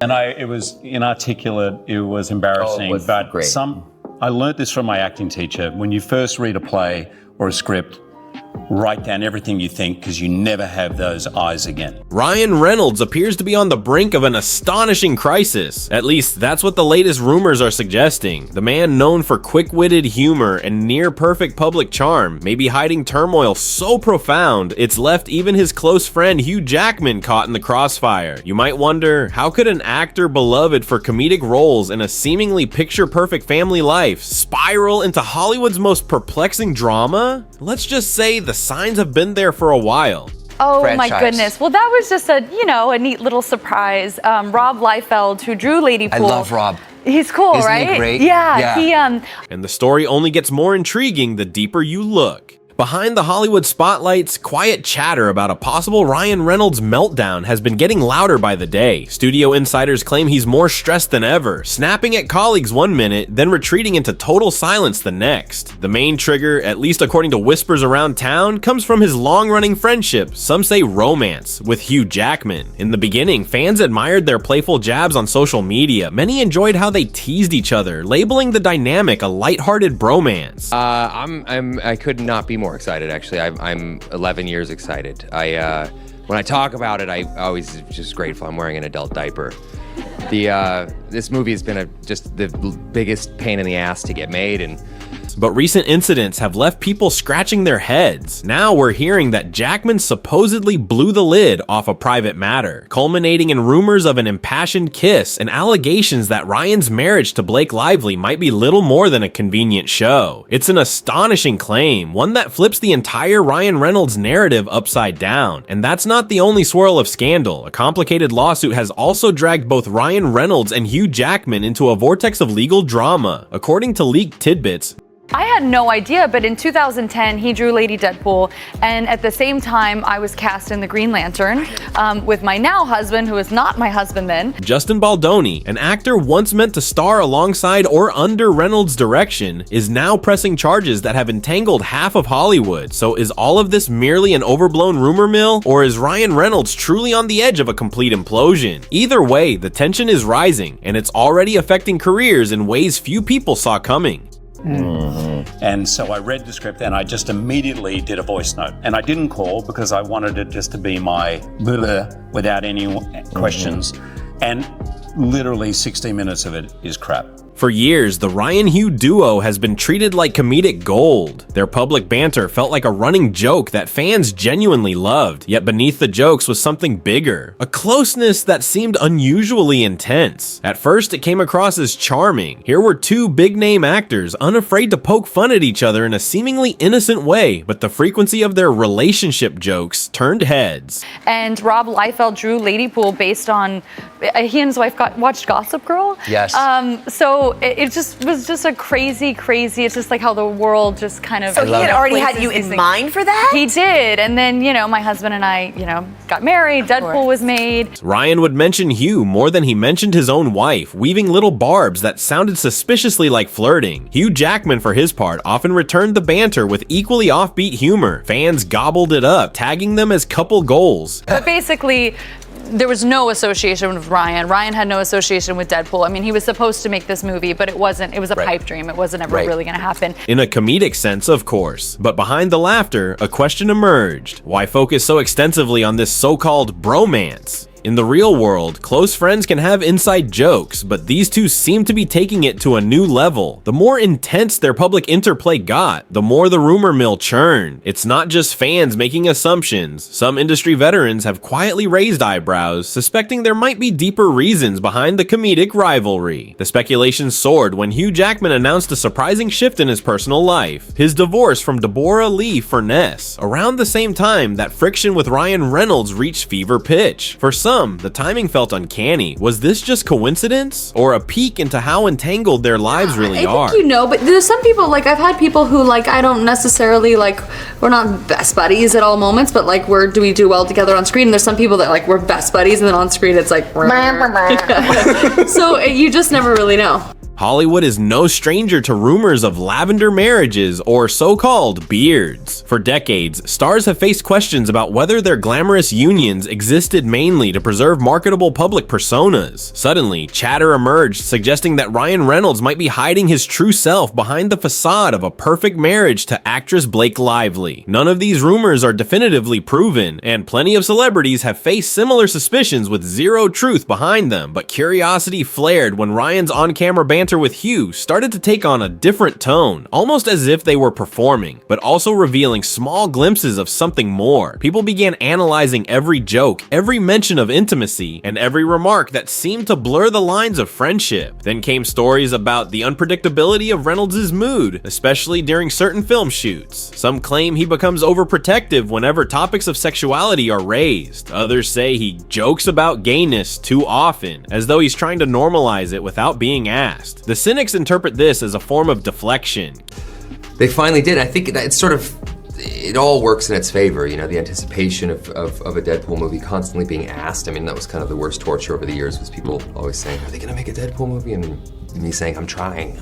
And it was inarticulate, it was embarrassing, it was but great. I learnt this from my acting teacher. When you first read a play or a script, write down everything you think because you never have those eyes again. Ryan Reynolds appears to be on the brink of an astonishing crisis. At least that's what the latest rumors are suggesting. The man known for quick-witted humor and near-perfect public charm may be hiding turmoil so profound it's left even his close friend Hugh Jackman caught in the crossfire. You might wonder, how could an actor beloved for comedic roles in a seemingly picture-perfect family life spiral into Hollywood's most perplexing drama? Let's just say the signs have been there for a while. Oh Franchise. my goodness. Well, that was just a neat little surprise. Rob Liefeld, who drew Lady Pool. I love Rob. He's cool, Isn't right? he great? Yeah. He And the story only gets more intriguing the deeper you look. Behind the Hollywood spotlights, quiet chatter about a possible Ryan Reynolds meltdown has been getting louder by the day. Studio insiders claim he's more stressed than ever, snapping at colleagues one minute, then retreating into total silence the next. The main trigger, at least according to whispers around town, comes from his long-running friendship, some say romance, with Hugh Jackman. In the beginning, fans admired their playful jabs on social media. Many enjoyed how they teased each other, labeling the dynamic a lighthearted bromance. I could not be more excited, actually. I'm 11 years excited. When I talk about it, I always just grateful I'm wearing an adult diaper. This movie has been just the biggest pain in the ass to get made, and But recent incidents have left people scratching their heads. Now we're hearing that Jackman supposedly blew the lid off a private matter, culminating in rumors of an impassioned kiss and allegations that Ryan's marriage to Blake Lively might be little more than a convenient show. It's an astonishing claim, one that flips the entire Ryan Reynolds narrative upside down. And that's not the only swirl of scandal. A complicated lawsuit has also dragged both Ryan Reynolds and Hugh Jackman into a vortex of legal drama. According to leaked tidbits, I had no idea, but in 2010, he drew Lady Deadpool, and at the same time, I was cast in the Green Lantern with my now husband, who is not my husband then. Justin Baldoni, an actor once meant to star alongside or under Reynolds' direction, is now pressing charges that have entangled half of Hollywood. So is all of this merely an overblown rumor mill, or is Ryan Reynolds truly on the edge of a complete implosion? Either way, the tension is rising, and it's already affecting careers in ways few people saw coming. And so I read the script and I just immediately did a voice note. And I didn't call because I wanted it just to be my without any questions. And literally 60 minutes of it is crap. For years, the Ryan-Hugh duo has been treated like comedic gold. Their public banter felt like a running joke that fans genuinely loved, yet beneath the jokes was something bigger, a closeness that seemed unusually intense. At first, it came across as charming. Here were two big-name actors unafraid to poke fun at each other in a seemingly innocent way, but the frequency of their relationship jokes turned heads. And Rob Liefeld drew Lady Pool based on, he and his wife watched Gossip Girl. Yes. So it just was just a crazy, it's just like how the world just kind of. So he had already had places you these in things. mind for that? He did, and then, my husband and I, got married, Deadpool was made. Ryan would mention Hugh more than he mentioned his own wife, weaving little barbs that sounded suspiciously like flirting. Hugh Jackman, for his part, often returned the banter with equally offbeat humor. Fans gobbled it up, tagging them as couple goals. But basically, there was no association with Ryan. Ryan had no association with Deadpool. I mean, he was supposed to make this movie, but it wasn't. It was a pipe dream. It wasn't ever really going to happen. In a comedic sense, of course. But behind the laughter, a question emerged. Why focus so extensively on this so-called bromance? In the real world, close friends can have inside jokes, but these two seem to be taking it to a new level. The more intense their public interplay got, the more the rumor mill churned. It's not just fans making assumptions. Some industry veterans have quietly raised eyebrows, suspecting there might be deeper reasons behind the comedic rivalry. The speculation soared when Hugh Jackman announced a surprising shift in his personal life: his divorce from Deborah Lee Furness, around the same time that friction with Ryan Reynolds reached fever pitch. For some, the timing felt uncanny. Was this just coincidence, or a peek into how entangled their lives really are? I think but there's some people, I've had people who, I don't necessarily, we're not best buddies at all moments, but, do we do well together on screen? And there's some people that, we're best buddies, and then on screen it's like, so you just never really know. Hollywood is no stranger to rumors of lavender marriages or so-called beards. For decades, stars have faced questions about whether their glamorous unions existed mainly to preserve marketable public personas. Suddenly, chatter emerged suggesting that Ryan Reynolds might be hiding his true self behind the facade of a perfect marriage to actress Blake Lively. None of these rumors are definitively proven, and plenty of celebrities have faced similar suspicions with zero truth behind them, but curiosity flared when Ryan's on-camera banter with Hugh started to take on a different tone, almost as if they were performing, but also revealing small glimpses of something more. People began analyzing every joke, every mention of intimacy, and every remark that seemed to blur the lines of friendship. Then came stories about the unpredictability of Reynolds' mood, especially during certain film shoots. Some claim he becomes overprotective whenever topics of sexuality are raised. Others say he jokes about gayness too often, as though he's trying to normalize it without being asked. The cynics interpret this as a form of deflection. They finally did. I think that it's sort of, it all works in its favor, you know, the anticipation of a Deadpool movie constantly being asked. I mean, that was kind of the worst torture over the years, was people always saying, are they gonna make a Deadpool movie? And me saying, I'm trying,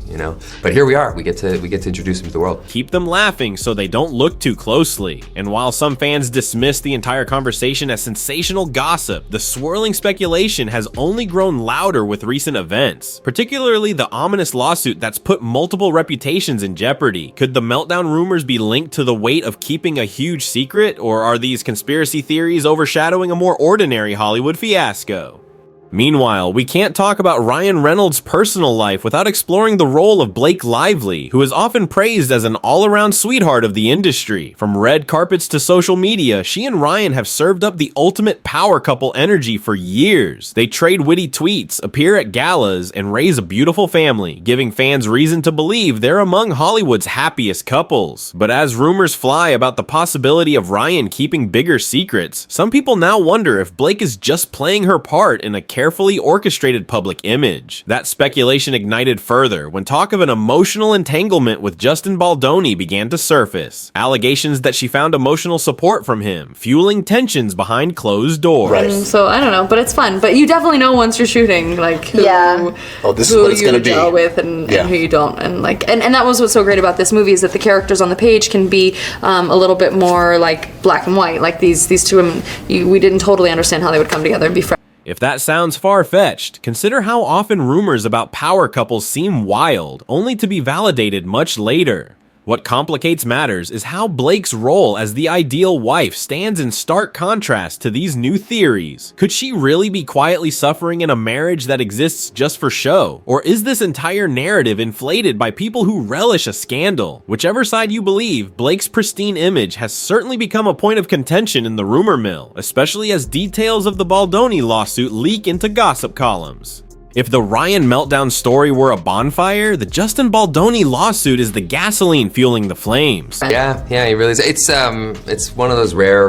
you know? But here we are, we get to introduce them to the world. Keep them laughing so they don't look too closely. And while some fans dismiss the entire conversation as sensational gossip, the swirling speculation has only grown louder with recent events, particularly the ominous lawsuit that's put multiple reputations in jeopardy. Could the meltdown rumors be linked to the weight of keeping a huge secret, or are these conspiracy theories overshadowing a more ordinary Hollywood fiasco? Meanwhile, we can't talk about Ryan Reynolds' personal life without exploring the role of Blake Lively, who is often praised as an all-around sweetheart of the industry. From red carpets to social media, she and Ryan have served up the ultimate power couple energy for years. They trade witty tweets, appear at galas, and raise a beautiful family, giving fans reason to believe they're among Hollywood's happiest couples. But as rumors fly about the possibility of Ryan keeping bigger secrets, some people now wonder if Blake is just playing her part in a carefully orchestrated public image. That speculation ignited further when talk of an emotional entanglement with Justin Baldoni began to surface. Allegations that she found emotional support from him, fueling tensions behind closed doors. Right. So I don't know, but it's fun. But you definitely know once you're shooting, like who, this is what it's gonna be, gel with and who you don't, and like and that was what's so great about this movie, is that the characters on the page can be a little bit more like black and white. Like these two women, we didn't totally understand how they would come together and be friends. If that sounds far-fetched, consider how often rumors about power couples seem wild, only to be validated much later. What complicates matters is how Blake's role as the ideal wife stands in stark contrast to these new theories. Could she really be quietly suffering in a marriage that exists just for show? Or is this entire narrative inflated by people who relish a scandal? Whichever side you believe, Blake's pristine image has certainly become a point of contention in the rumor mill, especially as details of the Baldoni lawsuit leak into gossip columns. If the Ryan meltdown story were a bonfire, the Justin Baldoni lawsuit is the gasoline fueling the flames. Yeah, he really is. It's one of those rare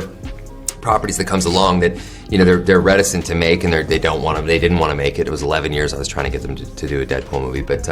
properties that comes along that, you know, they're reticent to make, and they didn't want to make it. It was 11 years I was trying to get them to do a Deadpool movie, but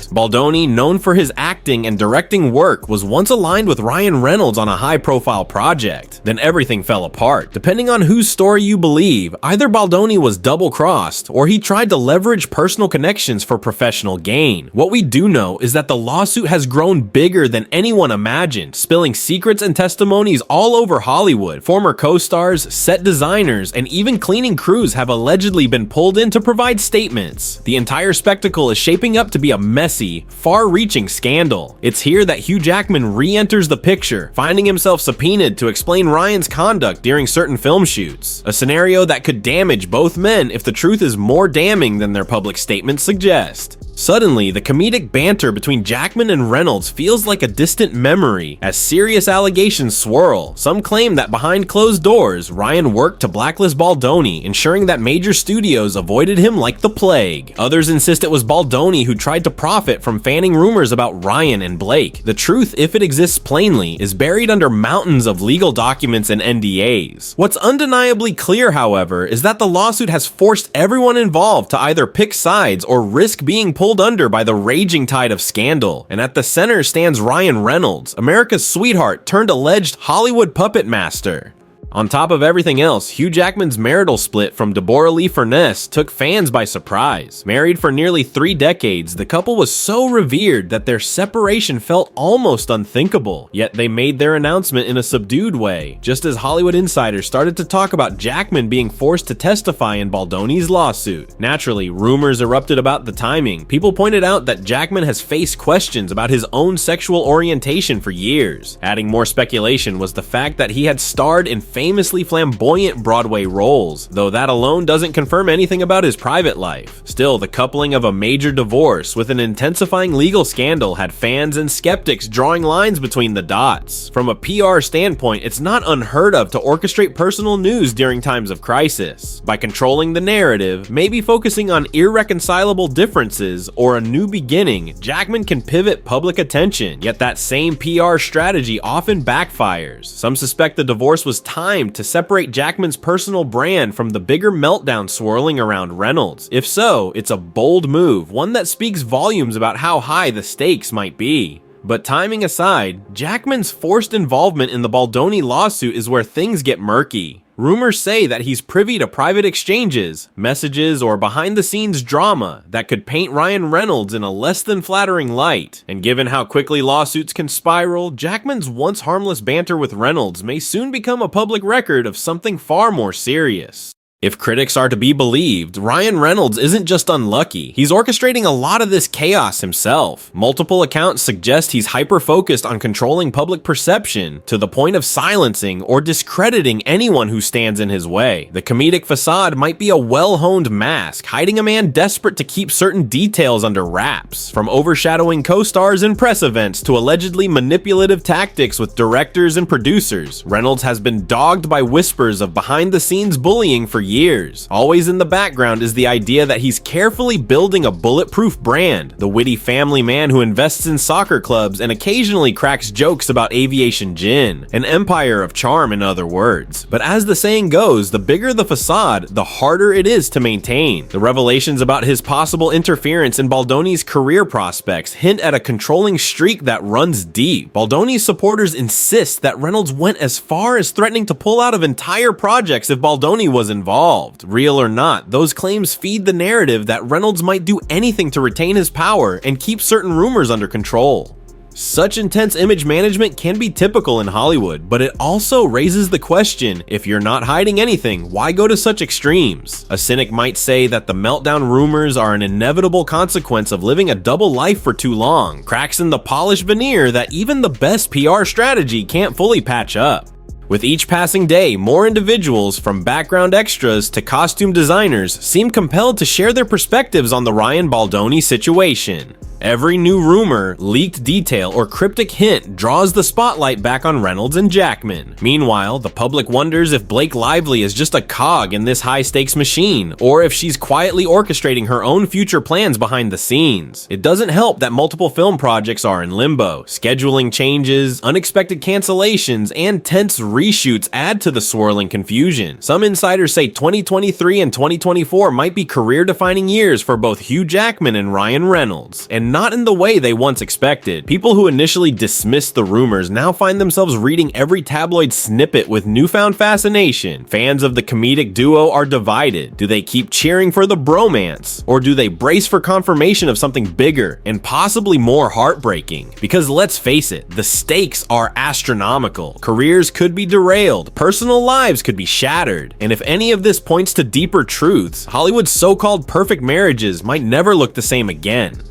Baldoni, known for his acting and directing work, was once aligned with Ryan Reynolds on a high-profile project. Then everything fell apart. Depending on whose story you believe, either Baldoni was double-crossed, or he tried to leverage personal connections for professional gain. What we do know is that the lawsuit has grown bigger than anyone imagined, spilling secrets and testimonies all over Hollywood. Former co-stars, set designers, and even cleaning crews have allegedly been pulled in to provide statements. The entire spectacle is shaping up to be a messy, far-reaching scandal. It's here that Hugh Jackman re-enters the picture, finding himself subpoenaed to explain Ryan's conduct during certain film shoots. A scenario that could damage both men if the truth is more damning than their public statements suggest. Suddenly, the comedic banter between Jackman and Reynolds feels like a distant memory as serious allegations swirl. Some claim that behind closed doors, Ryan worked to blacklist Baldoni, ensuring that major studios avoided him like the plague. Others insist it was Baldoni who tried to profit from fanning rumors about Ryan and Blake. The truth, if it exists plainly, is buried under mountains of legal documents and NDAs. What's undeniably clear, however, is that the lawsuit has forced everyone involved to either pick sides or risk being pulled under by the raging tide of scandal. And at the center stands Ryan Reynolds, America's sweetheart turned alleged Hollywood puppet master. On top of everything else, Hugh Jackman's marital split from Deborah Lee Furness took fans by surprise. Married for nearly 3 decades, the couple was so revered that their separation felt almost unthinkable, yet they made their announcement in a subdued way, just as Hollywood insiders started to talk about Jackman being forced to testify in Baldoni's lawsuit. Naturally, rumors erupted about the timing. People pointed out that Jackman has faced questions about his own sexual orientation for years. Adding more speculation was the fact that he had starred in famously flamboyant Broadway roles, though that alone doesn't confirm anything about his private life. Still, the coupling of a major divorce with an intensifying legal scandal had fans and skeptics drawing lines between the dots. From a PR standpoint, it's not unheard of to orchestrate personal news during times of crisis. By controlling the narrative, maybe focusing on irreconcilable differences or a new beginning, Jackman can pivot public attention, yet that same PR strategy often backfires. Some suspect the divorce was timed to separate Jackman's personal brand from the bigger meltdown swirling around Reynolds. If so, it's a bold move, one that speaks volumes about how high the stakes might be. But timing aside, Jackman's forced involvement in the Baldoni lawsuit is where things get murky. Rumors say that he's privy to private exchanges, messages, or behind-the-scenes drama that could paint Ryan Reynolds in a less than flattering light. And given how quickly lawsuits can spiral, Jackman's once harmless banter with Reynolds may soon become a public record of something far more serious. If critics are to be believed, Ryan Reynolds isn't just unlucky, he's orchestrating a lot of this chaos himself. Multiple accounts suggest he's hyper-focused on controlling public perception, to the point of silencing or discrediting anyone who stands in his way. The comedic facade might be a well-honed mask, hiding a man desperate to keep certain details under wraps. From overshadowing co-stars in press events to allegedly manipulative tactics with directors and producers, Reynolds has been dogged by whispers of behind-the-scenes bullying for years. Always in the background is the idea that he's carefully building a bulletproof brand, the witty family man who invests in soccer clubs and occasionally cracks jokes about aviation gin, an empire of charm in other words. But as the saying goes, the bigger the facade, the harder it is to maintain. The revelations about his possible interference in Baldoni's career prospects hint at a controlling streak that runs deep. Baldoni's supporters insist that Reynolds went as far as threatening to pull out of entire projects if Baldoni was involved. Real or not, those claims feed the narrative that Reynolds might do anything to retain his power and keep certain rumors under control. Such intense image management can be typical in Hollywood, but it also raises the question, if you're not hiding anything, why go to such extremes? A cynic might say that the meltdown rumors are an inevitable consequence of living a double life for too long, cracks in the polished veneer that even the best PR strategy can't fully patch up. With each passing day, more individuals, from background extras to costume designers, seem compelled to share their perspectives on the Ryan Baldoni situation. Every new rumor, leaked detail, or cryptic hint draws the spotlight back on Reynolds and Jackman. Meanwhile, the public wonders if Blake Lively is just a cog in this high-stakes machine, or if she's quietly orchestrating her own future plans behind the scenes. It doesn't help that multiple film projects are in limbo. Scheduling changes, unexpected cancellations, and tense reshoots add to the swirling confusion. Some insiders say 2023 and 2024 might be career-defining years for both Hugh Jackman and Ryan Reynolds, and not in the way they once expected. People who initially dismissed the rumors now find themselves reading every tabloid snippet with newfound fascination. Fans of the comedic duo are divided. Do they keep cheering for the bromance, or do they brace for confirmation of something bigger and possibly more heartbreaking? Because let's face it, the stakes are astronomical. Careers could be derailed, personal lives could be shattered, and if any of this points to deeper truths, Hollywood's so-called perfect marriages might never look the same again.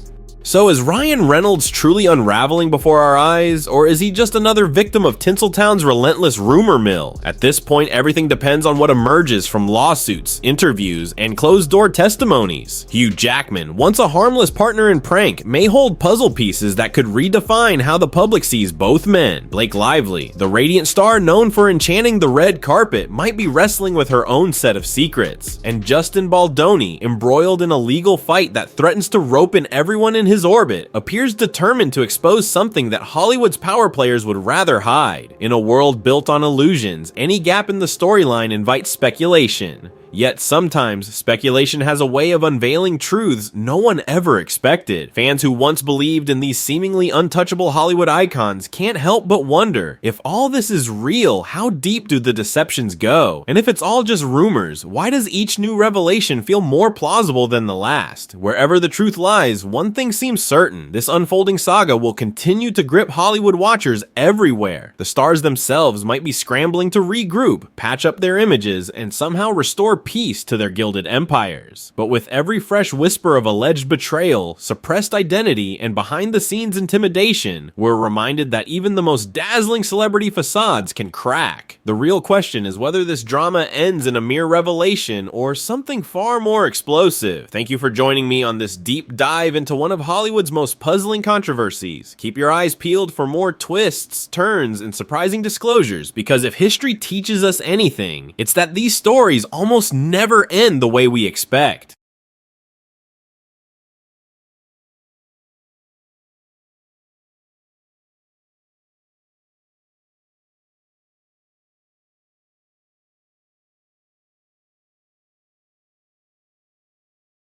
So is Ryan Reynolds truly unraveling before our eyes, or is he just another victim of Tinseltown's relentless rumor mill? At this point, everything depends on what emerges from lawsuits, interviews, and closed-door testimonies. Hugh Jackman, once a harmless partner in prank, may hold puzzle pieces that could redefine how the public sees both men. Blake Lively, the radiant star known for enchanting the red carpet, might be wrestling with her own set of secrets. And Justin Baldoni, embroiled in a legal fight that threatens to rope in everyone in his orbit, appears determined to expose something that Hollywood's power players would rather hide. In a world built on illusions, any gap in the storyline invites speculation. Yet sometimes, speculation has a way of unveiling truths no one ever expected. Fans who once believed in these seemingly untouchable Hollywood icons can't help but wonder, if all this is real, how deep do the deceptions go? And if it's all just rumors, why does each new revelation feel more plausible than the last? Wherever the truth lies, one thing seems certain: this unfolding saga will continue to grip Hollywood watchers everywhere. The stars themselves might be scrambling to regroup, patch up their images, and somehow restore peace to their gilded empires. But with every fresh whisper of alleged betrayal, suppressed identity, and behind-the-scenes intimidation, we're reminded that even the most dazzling celebrity facades can crack. The real question is whether this drama ends in a mere revelation or something far more explosive. Thank you for joining me on this deep dive into one of Hollywood's most puzzling controversies. Keep your eyes peeled for more twists, turns, and surprising disclosures, because if history teaches us anything, it's that these stories almost never end the way we expect.